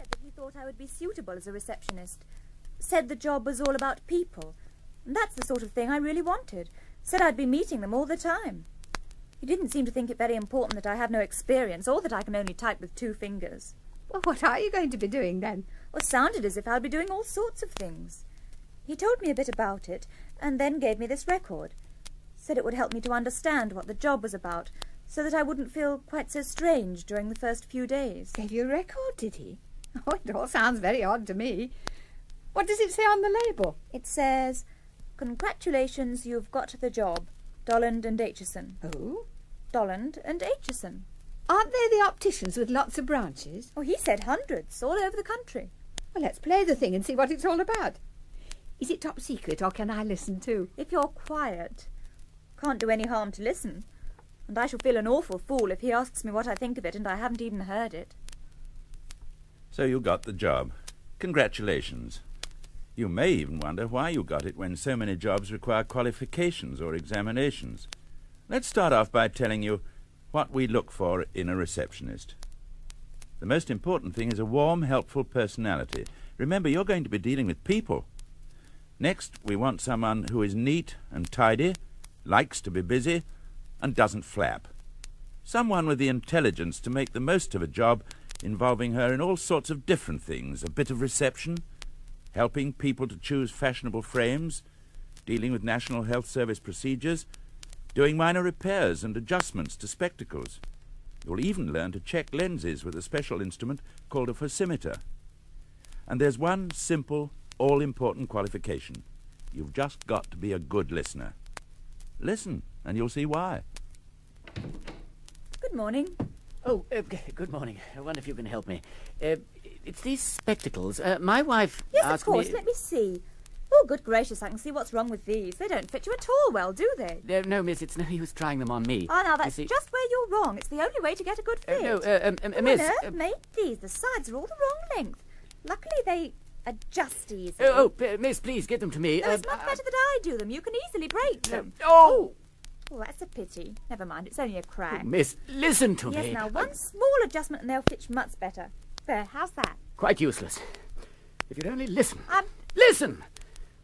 said that he thought I would be suitable as a receptionist. Said the job was all about people. And that's the sort of thing I really wanted. Said I'd be meeting them all the time. He didn't seem to think it very important that I have no experience or that I can only type with 2 fingers. Well, what are you going to be doing then? Well, it sounded as if I'd be doing all sorts of things. He told me a bit about it and then gave me this record. Said it would help me to understand what the job was about so that I wouldn't feel quite so strange during the first few days. Gave you a record, did he? Oh, it all sounds very odd to me. What does it say on the label? It says, "Congratulations, you've got the job. Dolland and Aitchison." Oh? Dolland and Aitchison. Aren't they the opticians with lots of branches? Oh, he said hundreds, all over the country. Well, let's play the thing and see what it's all about. Is it top secret, or can I listen too? If you're quiet. Can't do any harm to listen. And I shall feel an awful fool if he asks me what I think of it and I haven't even heard it. So you got the job. Congratulations. You may even wonder why you got it when so many jobs require qualifications or examinations. Let's start off by telling you what we look for in a receptionist. The most important thing is a warm, helpful personality. Remember, you're going to be dealing with people. Next, we want someone who is neat and tidy, likes to be busy, and doesn't flap. Someone with the intelligence to make the most of a job involving her in all sorts of different things. A bit of reception, helping people to choose fashionable frames, dealing with National Health Service procedures, doing minor repairs and adjustments to spectacles. You'll even learn to check lenses with a special instrument called a photometer. And there's one simple, all-important qualification. You've just got to be a good listener. Listen, and you'll see why. Good morning. Oh, good morning. I wonder if you can help me. It's these spectacles. My wife Yes, asked of course. me... Let me see. Oh, good gracious, I can see what's wrong with these. They don't fit you at all well, do they? No, miss, it's no use trying them on me. Ah, now that's You see- just where you're wrong. It's the only way to get a good fit. Miss... On earth made these? The sides are all the wrong length. Luckily they adjust easily. Miss, please, get them to me. No, it's much better that I do them. You can easily break them. Oh, That's a pity. Never mind, it's only a crack. miss, listen to Yes, me. now one small adjustment and they'll fit much better. There, how's that? Quite useless. If you'd only listen. Um- Listen!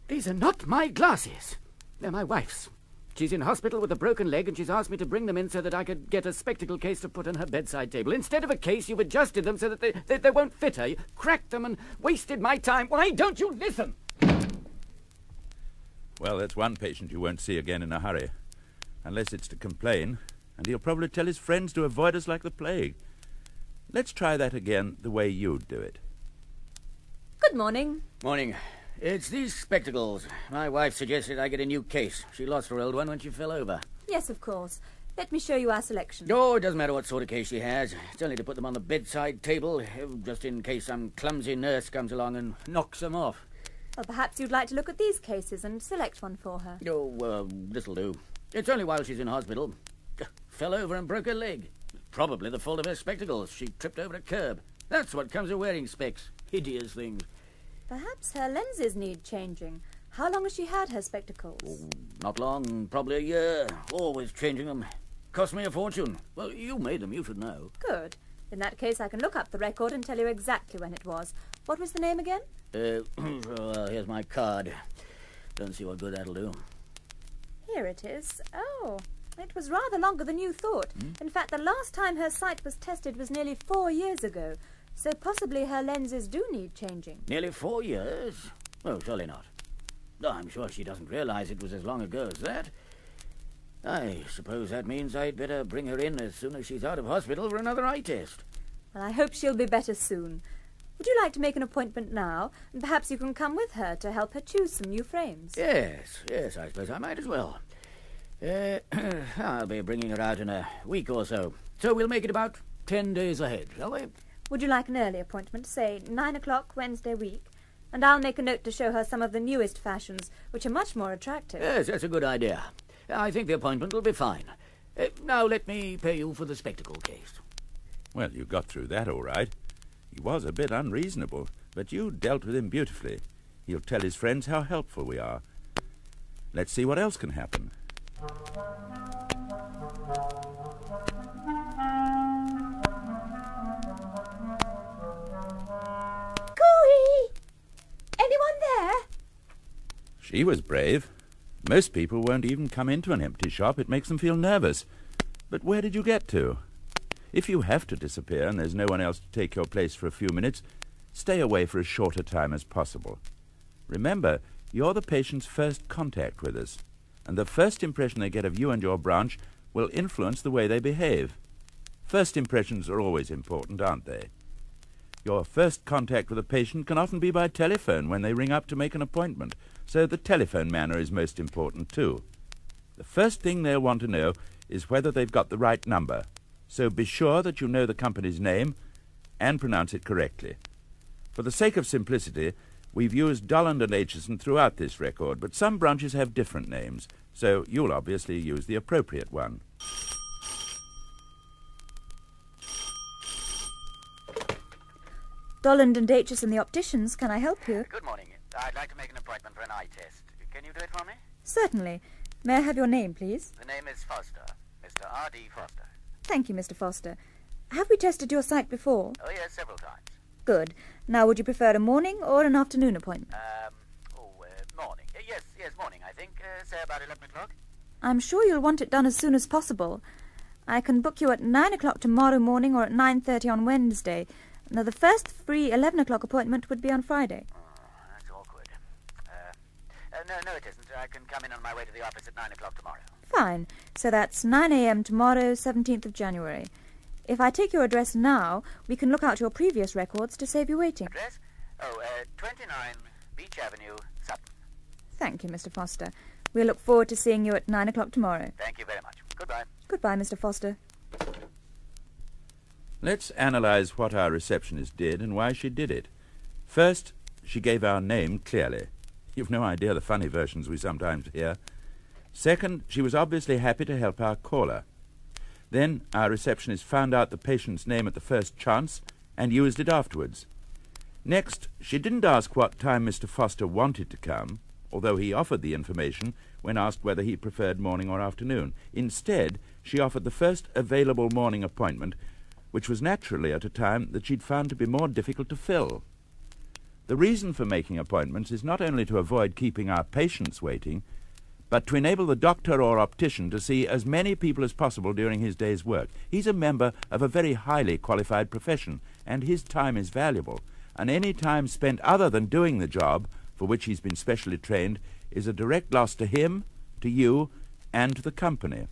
These are not my glasses. They're my wife's. She's in hospital with a broken leg, and she's asked me to bring them in so that I could get a spectacle case to put on her bedside table. Instead of a case, you've adjusted them so that they won't fit her. You cracked them and wasted my time. Why don't you listen? Well, that's one patient you won't see again in a hurry. Unless it's to complain, and he'll probably tell his friends to avoid us like the plague. Let's try that again the way you'd do it. Good morning. Morning. It's these spectacles. My wife suggested I get a new case. She lost her old one when she fell over. Yes, of course. Let me show you our selection. Oh, it doesn't matter what sort of case she has. It's only to put them on the bedside table, just in case some clumsy nurse comes along and knocks them off. Well, perhaps you'd like to look at these cases and select one for her. Oh, this'll do. It's only while she's in hospital. Fell over and broke her leg. Probably the fault of her spectacles. She tripped over a curb. That's what comes of wearing specs. Hideous things. Perhaps her lenses need changing. How long has she had her spectacles? Not long, probably a year. Always changing them. Cost me a fortune. Well, you made them, you should know. Good. In that case, I can look up the record and tell you exactly when it was. What was the name again? Well, here's my card. Don't see what good that'll do. Here it is. Oh, it was rather longer than you thought. In fact, the last time her sight was tested was nearly 4 years ago. So possibly her lenses do need changing. Nearly 4 years? Oh, surely not. I'm sure she doesn't realize it was as long ago as that. I suppose that means I'd better bring her in as soon as she's out of hospital for another eye test. Well, I hope she'll be better soon. Would you like to make an appointment now? And perhaps you can come with her to help her choose some new frames. Yes, I suppose I might as well. I'll be bringing her out in a week or so. So we'll make it about 10 days ahead, shall we? Would you like an early appointment, say 9 o'clock Wednesday week? And I'll make a note to show her some of the newest fashions, which are much more attractive. Yes, that's a good idea. I think the appointment will be fine. Now let me pay you for the spectacle case. Well, you got through that all right. He was a bit unreasonable, but you dealt with him beautifully. He'll tell his friends how helpful we are. Let's see what else can happen. She was brave. Most people won't even come into an empty shop. It makes them feel nervous. But where did you get to? If you have to disappear and there's no one else to take your place for a few minutes, stay away for as short a time as possible. Remember, you're the patient's first contact with us, and the first impression they get of you and your branch will influence the way they behave. First impressions are always important, aren't they? Your first contact with a patient can often be by telephone when they ring up to make an appointment, so the telephone manner is most important too. The first thing they'll want to know is whether they've got the right number, so be sure that you know the company's name and pronounce it correctly. For the sake of simplicity, we've used Dolland and Aitchison throughout this record, but some branches have different names, so you'll obviously use the appropriate one. Dolland and Aitchison, the opticians. Can I help you? Good morning. I'd like to make an appointment for an eye test. Can you do it for me? Certainly. May I have your name, please? The name is Foster. Mr. R.D. Foster. Thank you, Mr. Foster. Have we tested your sight before? Oh, yes, several times. Good. Now, would you prefer a morning or an afternoon appointment? Morning. Yes, morning, I think. Say about 11 o'clock. I'm sure you'll want it done as soon as possible. I can book you at 9 o'clock tomorrow morning or at 9:30 on Wednesday. Now, the first free 11 o'clock appointment would be on Friday. That's awkward. No, it isn't. I can come in on my way to the office at 9 o'clock tomorrow. Fine. So that's 9 a.m. tomorrow, 17th of January. If I take your address now, we can look out your previous records to save you waiting. Address? 29 Beach Avenue, Sutton. Thank you, Mr. Foster. We'll look forward to seeing you at 9 o'clock tomorrow. Thank you very much. Goodbye. Goodbye, Mr. Foster. Let's analyze what our receptionist did and why she did it. First, she gave our name clearly. You've no idea the funny versions we sometimes hear. Second, she was obviously happy to help our caller. Then our receptionist found out the patient's name at the first chance and used it afterwards. Next, she didn't ask what time Mr. Foster wanted to come, although he offered the information when asked whether he preferred morning or afternoon. Instead, she offered the first available morning appointment, which was naturally at a time that she'd found to be more difficult to fill. The reason for making appointments is not only to avoid keeping our patients waiting, but to enable the doctor or optician to see as many people as possible during his day's work. He's a member of a very highly qualified profession, and his time is valuable, and any time spent other than doing the job for which he's been specially trained is a direct loss to him, to you, and to the company.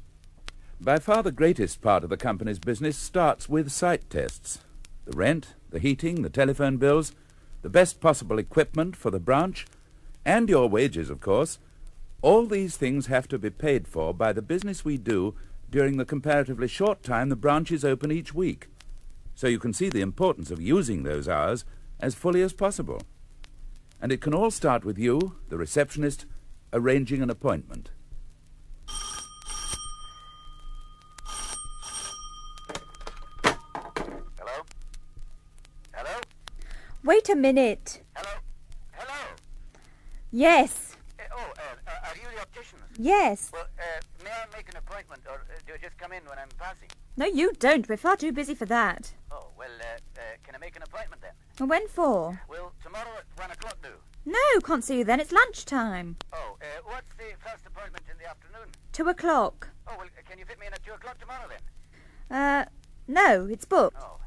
By far the greatest part of the company's business starts with sight tests. The rent, the heating, the telephone bills, the best possible equipment for the branch, and your wages, of course. All these things have to be paid for by the business we do during the comparatively short time the branch is open each week. So you can see the importance of using those hours as fully as possible. And it can all start with you, the receptionist, arranging an appointment. Hello? Hello? Wait a minute. Hello? Hello? Yes. Are you the optician? Yes. Well, may I make an appointment, or do I just come in when I'm passing? No, you don't. We're far too busy for that. Oh, well, can I make an appointment then? When for? Will tomorrow at 1 o'clock do? No, can't see you then. It's lunchtime. Oh, what's the first appointment in the afternoon? 2 o'clock. Oh, well, can you fit me in at 2 o'clock tomorrow then? No, it's booked. Oh,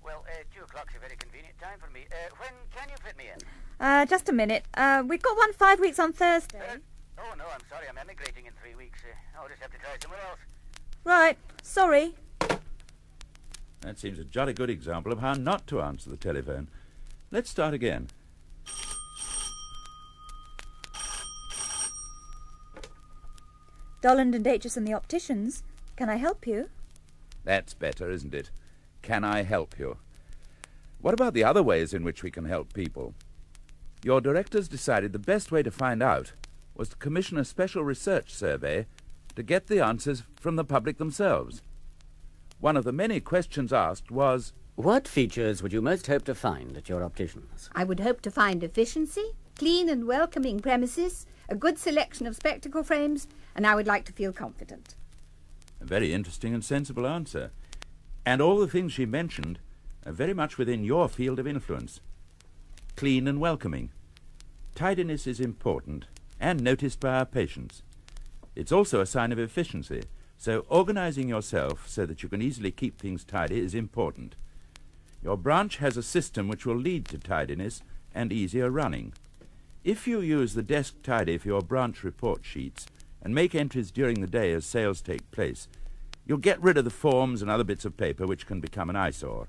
well, 2 o'clock's a very convenient time for me. When can you fit me in? Just a minute. We've got one 5 weeks on Thursday. Oh, no, I'm sorry. I'm emigrating in 3 weeks. I'll just have to try somewhere else. Right. Sorry. That seems a jolly good example of how not to answer the telephone. Let's start again. Dolland and Aitchison, the opticians. Can I help you? That's better, isn't it? Can I help you? What about the other ways in which we can help people? Your directors decided the best way to find out was to commission a special research survey to get the answers from the public themselves. One of the many questions asked was, What features would you most hope to find at your optician's? I would hope to find efficiency, clean and welcoming premises, a good selection of spectacle frames, and I would like to feel confident. a very interesting and sensible answer. And all the things she mentioned are very much within your field of influence. Clean and welcoming. Tidiness is important, and noticed by our patients. It's also a sign of efficiency, so organizing yourself so that you can easily keep things tidy is important. Your branch has a system which will lead to tidiness and easier running. If you use the desk tidy for your branch report sheets and make entries during the day as sales take place, you'll get rid of the forms and other bits of paper which can become an eyesore.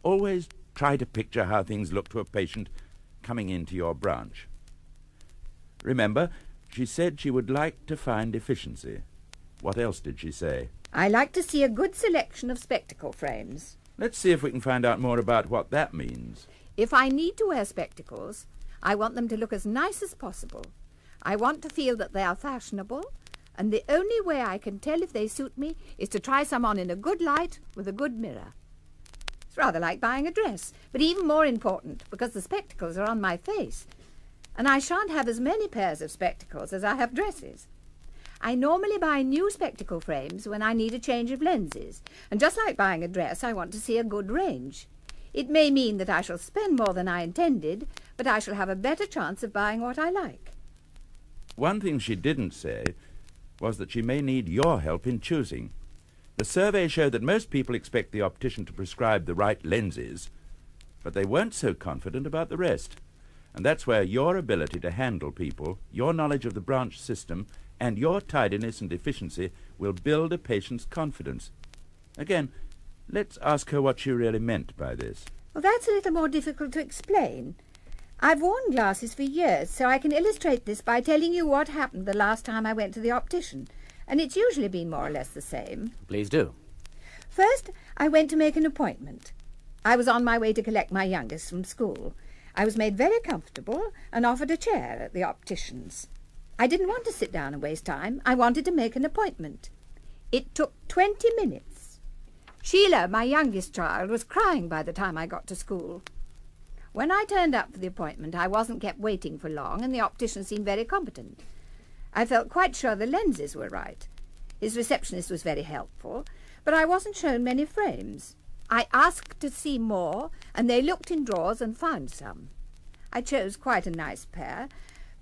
Always try to picture how things look to a patient coming into your branch. Remember, she said she would like to find efficiency. What else did she say? I like to see a good selection of spectacle frames. Let's see if we can find out more about what that means. If I need to wear spectacles, I want them to look as nice as possible. I want to feel that they are fashionable, and the only way I can tell if they suit me is to try some on in a good light with a good mirror. It's rather like buying a dress, but even more important because the spectacles are on my face, and I shan't have as many pairs of spectacles as I have dresses. I normally buy new spectacle frames when I need a change of lenses, and just like buying a dress, I want to see a good range. It may mean that I shall spend more than I intended, but I shall have a better chance of buying what I like. One thing she didn't say was that she may need your help in choosing. The survey showed that most people expect the optician to prescribe the right lenses, but they weren't so confident about the rest. And that's where your ability to handle people, your knowledge of the branch system, and your tidiness and efficiency will build a patient's confidence. Again, let's ask her what she really meant by this. Well, that's a little more difficult to explain. I've worn glasses for years, so I can illustrate this by telling you what happened the last time I went to the optician, and it's usually been more or less the same. Please do. First, I went to make an appointment. I was on my way to collect my youngest from school. I was made very comfortable and offered a chair at the optician's. I didn't want to sit down and waste time. I wanted to make an appointment. It took 20 minutes. Sheila, my youngest child, was crying by the time I got to school. When I turned up for the appointment, I wasn't kept waiting for long, and the optician seemed very competent. I felt quite sure the lenses were right. His receptionist was very helpful, but I wasn't shown many frames. I asked to see more, and they looked in drawers and found some. I chose quite a nice pair,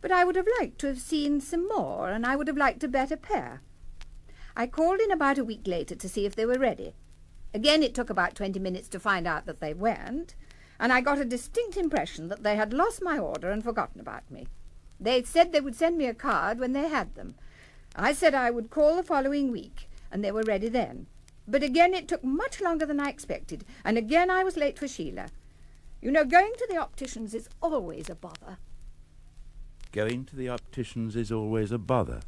but I would have liked to have seen some more, and I would have liked a better pair. I called in about a week later to see if they were ready. Again, it took about 20 minutes to find out that they weren't, and I got a distinct impression that they had lost my order and forgotten about me. They said they would send me a card when they had them. I said I would call the following week, and they were ready then. But again, it took much longer than I expected, and again I was late for Sheila. You know, going to the optician's is always a bother. Going to the optician's is always a bother.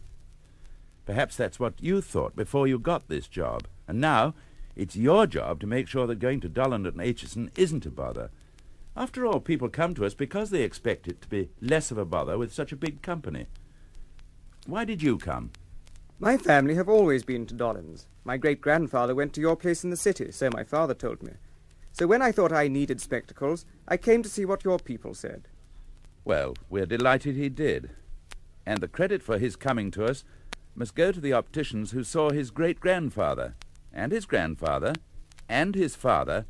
Perhaps that's what you thought before you got this job, and now it's your job to make sure that going to Dolland and Aitchison isn't a bother. After all, people come to us because they expect it to be less of a bother with such a big company. Why did you come? My family have always been to Dolland's. My great-grandfather went to your place in the city, so my father told me. So when I thought I needed spectacles, I came to see what your people said. Well, we're delighted he did. And the credit for his coming to us must go to the opticians who saw his great-grandfather, and his grandfather, and his father.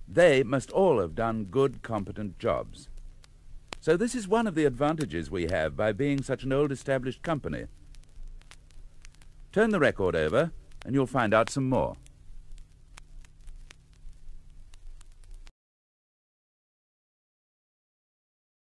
They must all have done good, competent jobs. So this is one of the advantages we have by being such an old established company. Turn the record over, and you'll find out some more.